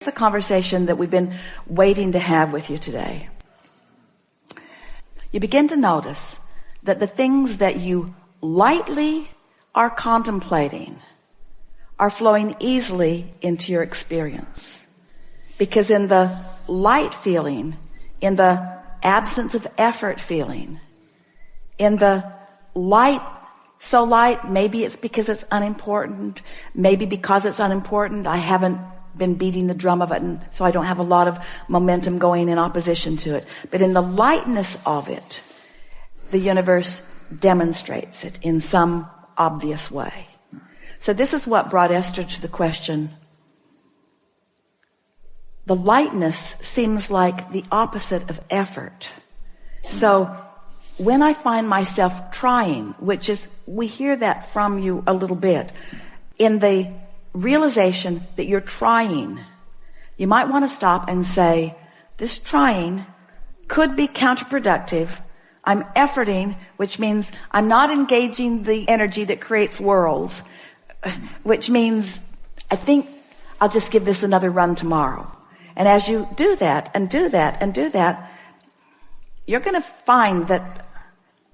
The conversation that we've been waiting to have with you today. You begin to notice that the things that you lightly are contemplating are flowing easily into your experience. Because in the light feeling, in the absence of effort feeling, in the light, so light, maybe it's because it's unimportant, maybe because it's unimportant, I haven't been beating the drum of it, and so I don't have a lot of momentum going in opposition to it. But in the lightness of it, the universe demonstrates it in some obvious way. So this is what brought Esther to the question. The lightness seems like the opposite of effort. So when I find myself trying, which is, we hear that from you a little bit, in the realization that you're trying, you might want to stop and say, this trying could be counterproductive. I'm efforting, which means I'm not engaging the energy that creates worlds, which means I think I'll just give this another run tomorrow. And as you do that and do that and do that, you're going to find that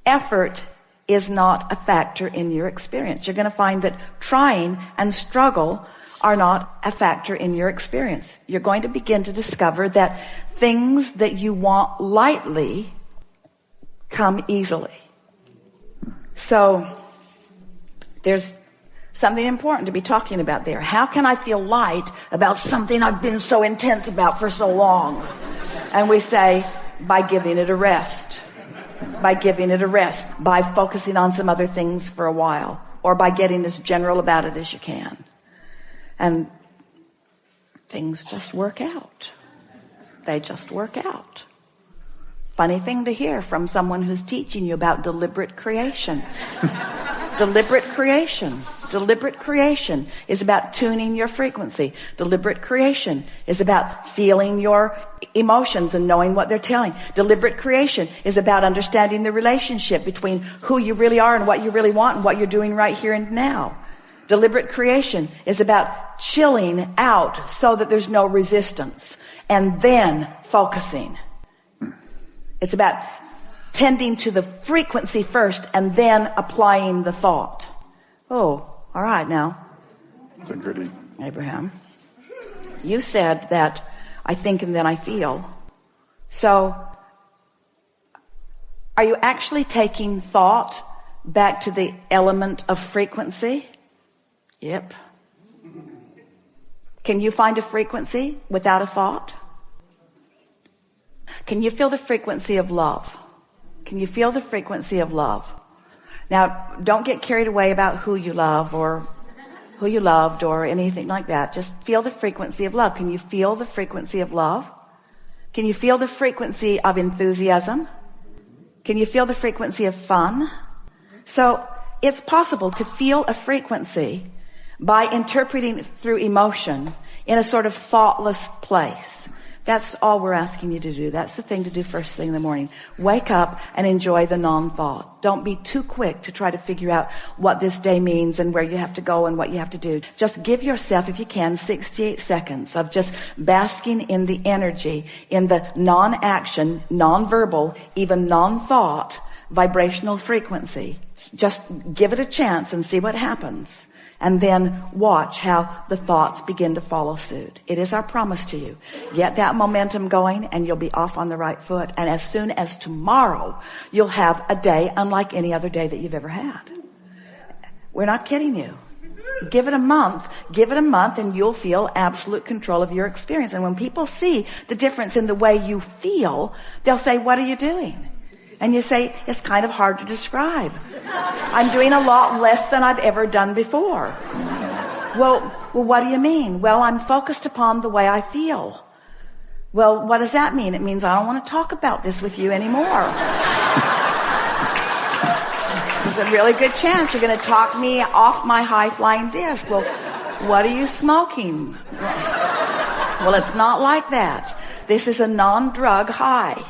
effort is not a factor in your experience. You're going to find that trying and struggle are not a factor in your experience. You're going to begin to discover that things that you want lightly come easily. So there's something important to be talking about there. How can I feel light about something I've been so intense about for so long? And we say, by giving it a rest. By giving it a rest, by focusing on some other things for a while, or by getting as general about it as you can. And things just work out. They just work out. Funny thing to hear from someone who's teaching you about deliberate creation. Deliberate creation. Deliberate creation is about tuning your frequency. Deliberate creation is about feeling your emotions and knowing what they're telling. Deliberate creation is about understanding the relationship between who you really are and what you really want and what you're doing right here and now. Deliberate creation is about chilling out so that there's no resistance and then focusing. It's about tending to the frequency first and then applying the thought. Oh, all right now. Abraham, you said that I think and then I feel. So are you actually taking thought back to the element of frequency? Yep. Can you find a frequency without a thought? Can you feel the frequency of love? Can you feel the frequency of love? Now, don't get carried away about who you love or who you loved or anything like that. Just feel the frequency of love. Can you feel the frequency of love? Can you feel the frequency of enthusiasm? Can you feel the frequency of fun? So it's possible to feel a frequency by interpreting it through emotion in a sort of thoughtless place. That's all we're asking you to do. That's the thing to do first thing in the morning. Wake up and enjoy the non-thought. Don't be too quick to try to figure out what this day means and where you have to go and what you have to do. Just give yourself, if you can, 68 seconds of just basking in the energy, in the non-action, non-verbal, even non-thought vibrational frequency. Just give it a chance and see what happens. And then watch how the thoughts begin to follow suit. It is our promise to you. Get that momentum going and you'll be off on the right foot. And as soon as tomorrow, you'll have a day unlike any other day that you've ever had. We're not kidding you. Give it a month and you'll feel absolute control of your experience. And when people see the difference in the way you feel, they'll say, what are you doing? And you say, it's kind of hard to describe. I'm doing a lot less than I've ever done before. Well, what do you mean? Well, I'm focused upon the way I feel. Well, what does that mean? It means I don't want to talk about this with you anymore. There's a really good chance you're going to talk me off my high-flying disc. Well, what are you smoking? Well, it's not like that. This is a non-drug high.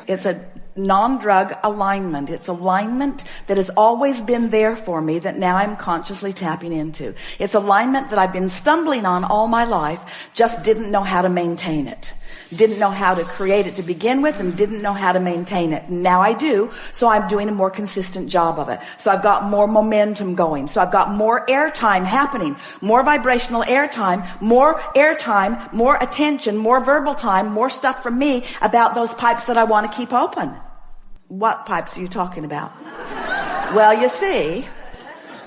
It's a non-drug alignment. It's alignment that has always been there for me that now I'm consciously tapping into. It's alignment that I've been stumbling on all my life, just didn't know how to maintain it. Didn't know how to create it to begin with and didn't know how to maintain it. Now I do, so I'm doing a more consistent job of it. So I've got more momentum going. So I've got more airtime happening, more vibrational airtime, more attention, more verbal time, more stuff from me about those pipes that I want to keep open. What pipes are you talking about? Well, you see,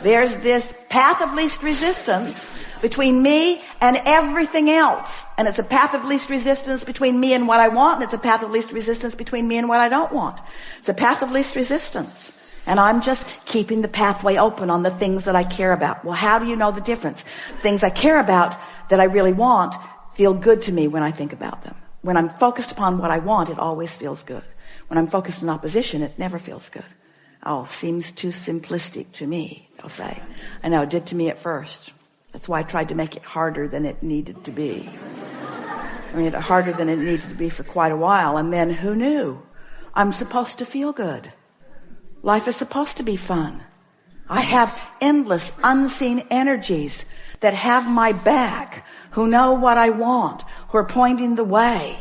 there's this path of least resistance between me and everything else. And it's a path of least resistance between me and what I want, and it's a path of least resistance between me and what I don't want. It's a path of least resistance. And I'm just keeping the pathway open on the things that I care about. Well, how do you know the difference? Things I care about that I really want feel good to me when I think about them. When I'm focused upon what I want, it always feels good. When I'm focused in opposition, it never feels good. Oh, seems too simplistic to me, they'll say. I know, it did to me at first. That's why I tried to make it harder than it needed to be. I made it harder than it needed to be for quite a while. And then who knew? I'm supposed to feel good. Life is supposed to be fun. I have endless unseen energies that have my back, who know what I want, who are pointing the way.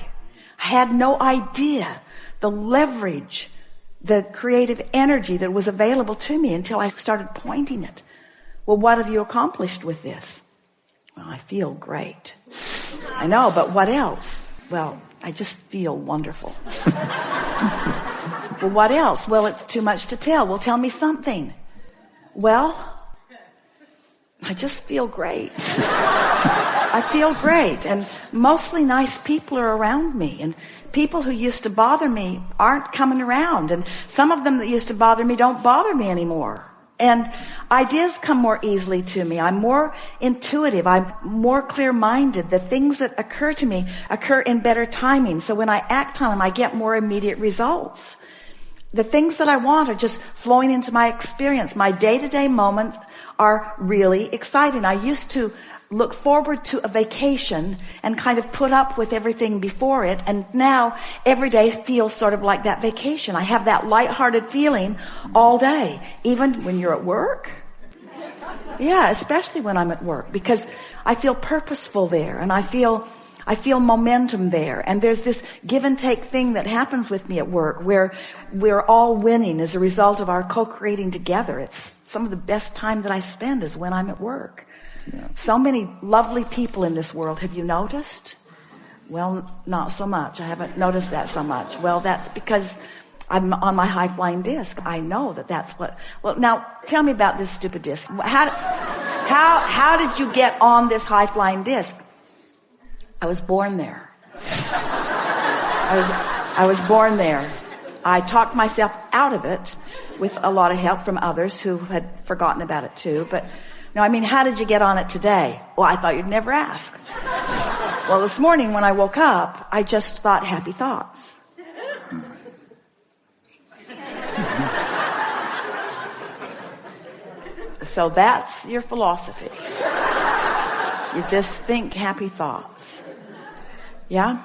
I had no idea the leverage, the creative energy that was available to me until I started pointing it. Well, what have you accomplished with this? Well, I feel great. I know, but what else? Well, I just feel wonderful. Well, what else? Well, it's too much to tell. Well, tell me something. Well, I just feel great. I feel great. And mostly nice people are around me. And people who used to bother me aren't coming around. And some of them that used to bother me don't bother me anymore. And ideas come more easily to me. I'm more intuitive. I'm more clear-minded. The things that occur to me occur in better timing. So when I act on them, I get more immediate results. The things that I want are just flowing into my experience. My day-to-day moments are really exciting. I used to look forward to a vacation and kind of put up with everything before it. And now every day feels sort of like that vacation. I have that lighthearted feeling all day, even when you're at work. Yeah, especially when I'm at work, because I feel purposeful there and I feel momentum there. And there's this give and take thing that happens with me at work where we're all winning as a result of our co-creating together. It's some of the best time that I spend is when I'm at work. Yeah. So many lovely people in this world. Have you noticed? Well, not so much. I haven't noticed that so much. Well, that's because I'm on my high-flying disc. I know that's what. Well, now tell me about this stupid disc. How did you get on this high-flying disc? I was born there. I was born there. I talked myself out of it with a lot of help from others who had forgotten about it too. But no, I mean, how did you get on it today? Well, I thought you'd never ask. Well, this morning when I woke up, I just thought happy thoughts. So that's your philosophy. You just think happy thoughts. Yeah?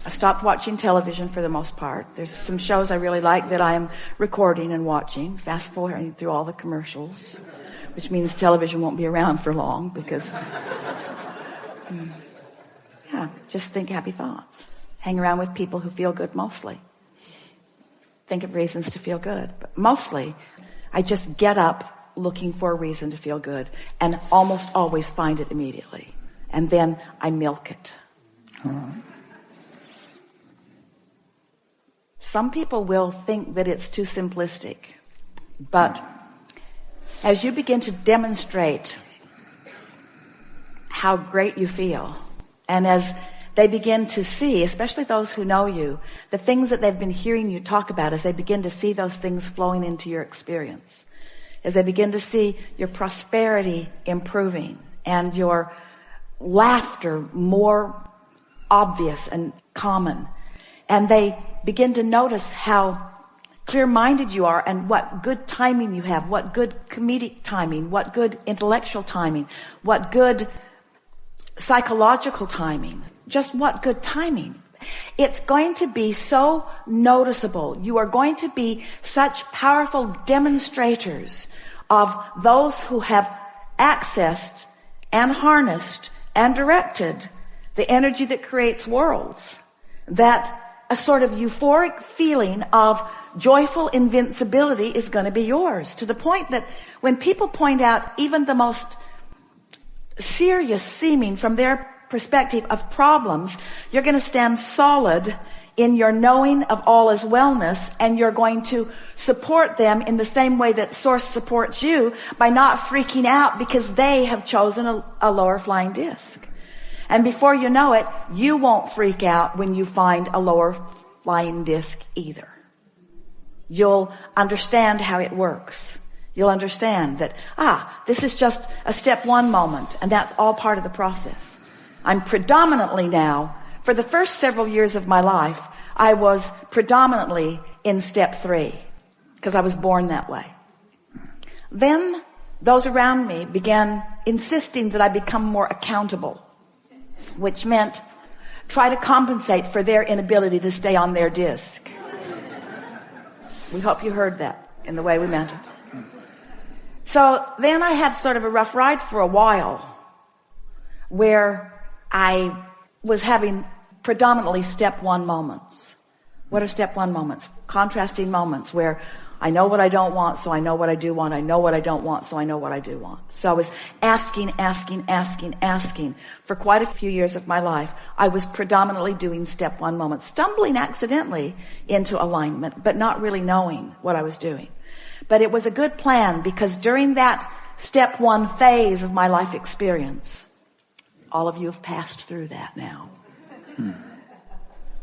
I stopped watching television for the most part. There's some shows I really like that I am recording and watching, fast forwarding through all the commercials, which means television won't be around for long because, just think happy thoughts. Hang around with people who feel good mostly. Think of reasons to feel good. But mostly, I just get up looking for a reason to feel good and almost always find it immediately. And then I milk it. Some people will think that it's too simplistic, but as you begin to demonstrate how great you feel, and as they begin to see, especially those who know you, the things that they've been hearing you talk about, as they begin to see those things flowing into your experience, as they begin to see your prosperity improving and your laughter more obvious and common, and they begin to notice how clear-minded you are and what good timing you have, what good comedic timing, what good intellectual timing, what good psychological timing, just what good timing. It's going to be so noticeable. You are going to be such powerful demonstrators of those who have accessed and harnessed and directed the energy that creates worlds, that a sort of euphoric feeling of joyful invincibility is going to be yours, to the point that when people point out even the most serious seeming from their perspective of problems, you're going to stand solid in your knowing of all is wellness, and you're going to support them in the same way that Source supports you, by not freaking out because they have chosen a lower flying disc. And before you know it, you won't freak out when you find a lower flying disc either. You'll understand how it works. You'll understand that, this is just a step one moment, and that's all part of the process. I'm predominantly now, for the first several years of my life, I was predominantly in step 3, because I was born that way. Then those around me began insisting that I become more accountable, which meant try to compensate for their inability to stay on their disc. We hope you heard that in the way we meant it. So then I had sort of a rough ride for a while, where I was having predominantly step 1 moments. What are step 1 moments? Contrasting moments where I know what I don't want, so I know what I do want. I know what I don't want, so I know what I do want. So I was asking for quite a few years of my life. I was predominantly doing step 1 moments, stumbling accidentally into alignment, but not really knowing what I was doing. But it was a good plan, because during that step 1 phase of my life experience, all of you have passed through that now.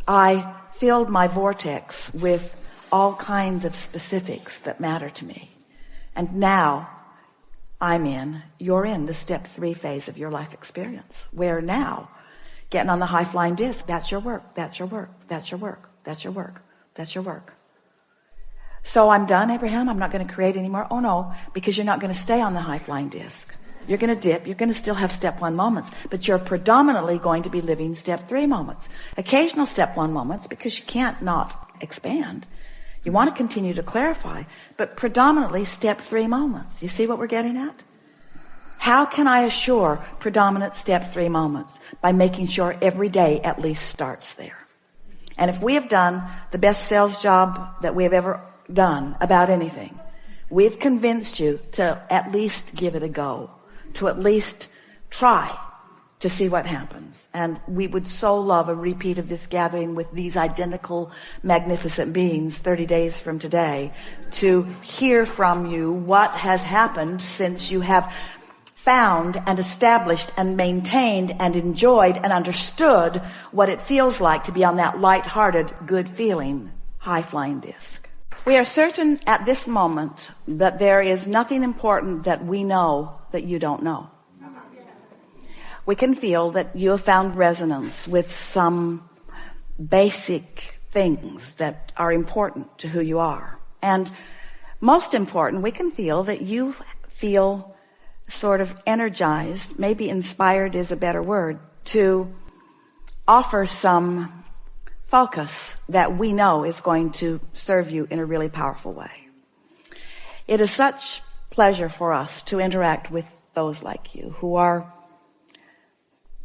I filled my vortex with all kinds of specifics that matter to me. And now you're in the step 3 phase of your life experience, where now getting on the high flying disc, that's your work, that's your work, that's your work, that's your work, that's your work. So I'm done, Abraham, I'm not going to create anymore. Oh no, because you're not going to stay on the high flying disc. You're going to dip, you're going to still have step 1 moments, but you're predominantly going to be living step 3 moments. Occasional step 1 moments, because you can't not expand. You want to continue to clarify, but predominantly step 3 moments. You see what we're getting at? How can I assure predominant step 3 moments? By making sure every day at least starts there. And if we have done the best sales job that we have ever done about anything, we've convinced you to at least give it a go, to at least try to see what happens. And we would so love a repeat of this gathering with these identical magnificent beings 30 days from today, to hear from you what has happened since you have found and established and maintained and enjoyed and understood what it feels like to be on that light-hearted, good feeling high flying disc. We are certain at this moment that there is nothing important that we know that you don't know. We can feel that you have found resonance with some basic things that are important to who you are. And most important, we can feel that you feel sort of energized, maybe inspired is a better word, to offer some focus that we know is going to serve you in a really powerful way. It is such pleasure for us to interact with those like you who are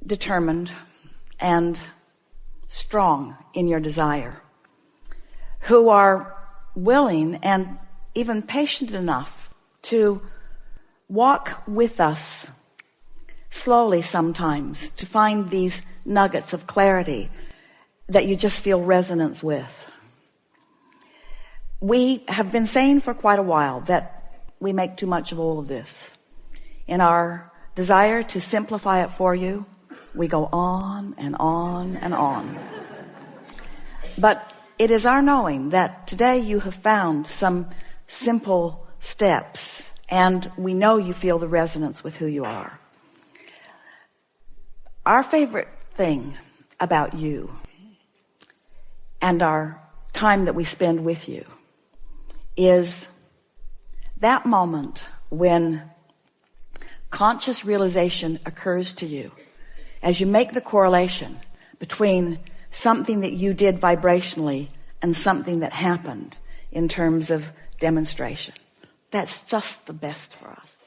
determined and strong in your desire, who are willing and even patient enough to walk with us slowly sometimes to find these nuggets of clarity that you just feel resonance with. We have been saying for quite a while that we make too much of all of this. In our desire to simplify it for you, we go on and on and on. But it is our knowing that today you have found some simple steps, and we know you feel the resonance with who you are. Our favorite thing about you and our time that we spend with you is that moment when conscious realization occurs to you as you make the correlation between something that you did vibrationally and something that happened in terms of demonstration. That's just the best for us.